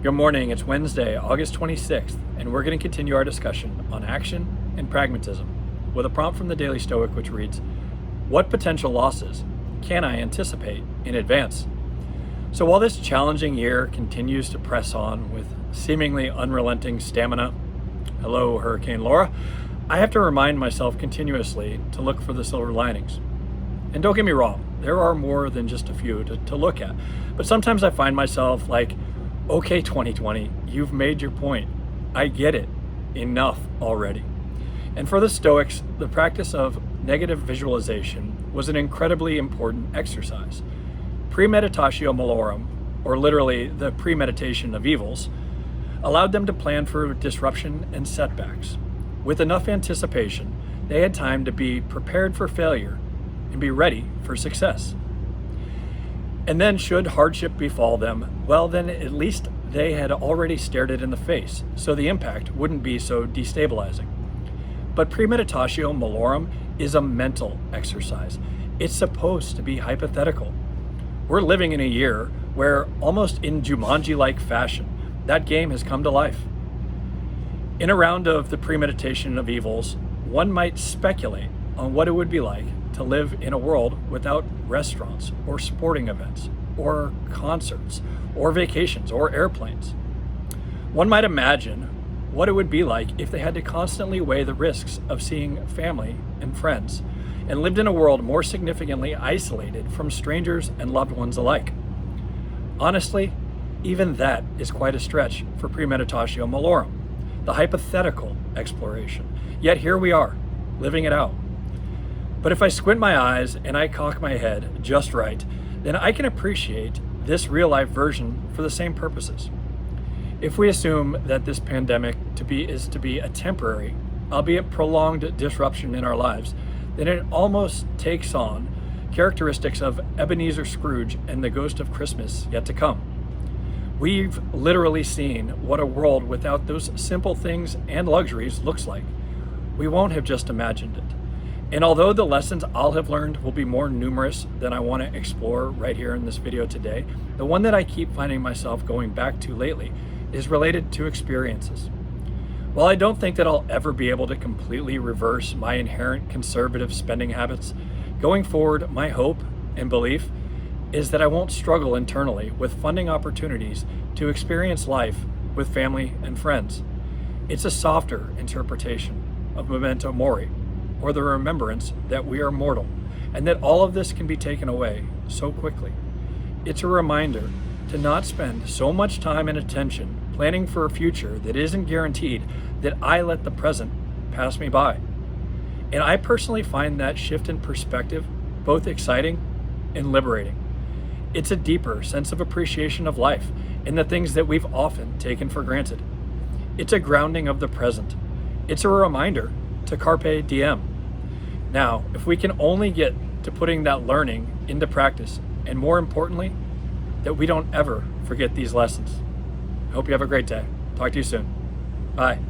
Good morning, it's Wednesday, August 26th, and we're going to continue our discussion on action and pragmatism with a prompt from the Daily Stoic which reads, what potential losses can I anticipate in advance? So while this challenging year continues to press on with seemingly unrelenting stamina, hello Hurricane Laura, I have to remind myself continuously to look for the silver linings. And don't get me wrong, there are more than just a few to look at, but sometimes I find myself like, okay, 2020, you've made your point. I get it. Enough already. And for the Stoics, the practice of negative visualization was an incredibly important exercise. Premeditatio malorum, or literally the premeditation of evils, allowed them to plan for disruption and setbacks. With enough anticipation, they had time to be prepared for failure and be ready for success. And then should hardship befall them, well then at least they had already stared it in the face, so the impact wouldn't be so destabilizing. But premeditatio malorum is a mental exercise. It's supposed to be hypothetical. We're living in a year where, almost in Jumanji-like fashion, that game has come to life. In a round of the premeditation of evils, one might speculate on what it would be like to live in a world without restaurants or sporting events or concerts or vacations or airplanes. One might imagine what it would be like if they had to constantly weigh the risks of seeing family and friends and lived in a world more significantly isolated from strangers and loved ones alike. Honestly, even that is quite a stretch for premeditatio malorum, the hypothetical exploration. Yet here we are, living it out. But if I squint my eyes and I cock my head just right, then I can appreciate this real-life version for the same purposes. If we assume that this pandemic is to be a temporary, albeit prolonged disruption in our lives, then it almost takes on characteristics of Ebenezer Scrooge and the Ghost of Christmas Yet to Come. We've literally seen what a world without those simple things and luxuries looks like. We won't have just imagined it. And although the lessons I'll have learned will be more numerous than I want to explore right here in this video today, the one that I keep finding myself going back to lately is related to experiences. While I don't think that I'll ever be able to completely reverse my inherent conservative spending habits, going forward, my hope and belief is that I won't struggle internally with funding opportunities to experience life with family and friends. It's a softer interpretation of memento mori, or the remembrance that we are mortal, and that all of this can be taken away so quickly. It's a reminder to not spend so much time and attention planning for a future that isn't guaranteed, that I let the present pass me by. And I personally find that shift in perspective both exciting and liberating. It's a deeper sense of appreciation of life and the things that we've often taken for granted. It's a grounding of the present. It's a reminder to carpe diem. Now, if we can only get to putting that learning into practice, and more importantly, that we don't ever forget these lessons. I hope you have a great day. Talk to you soon. Bye.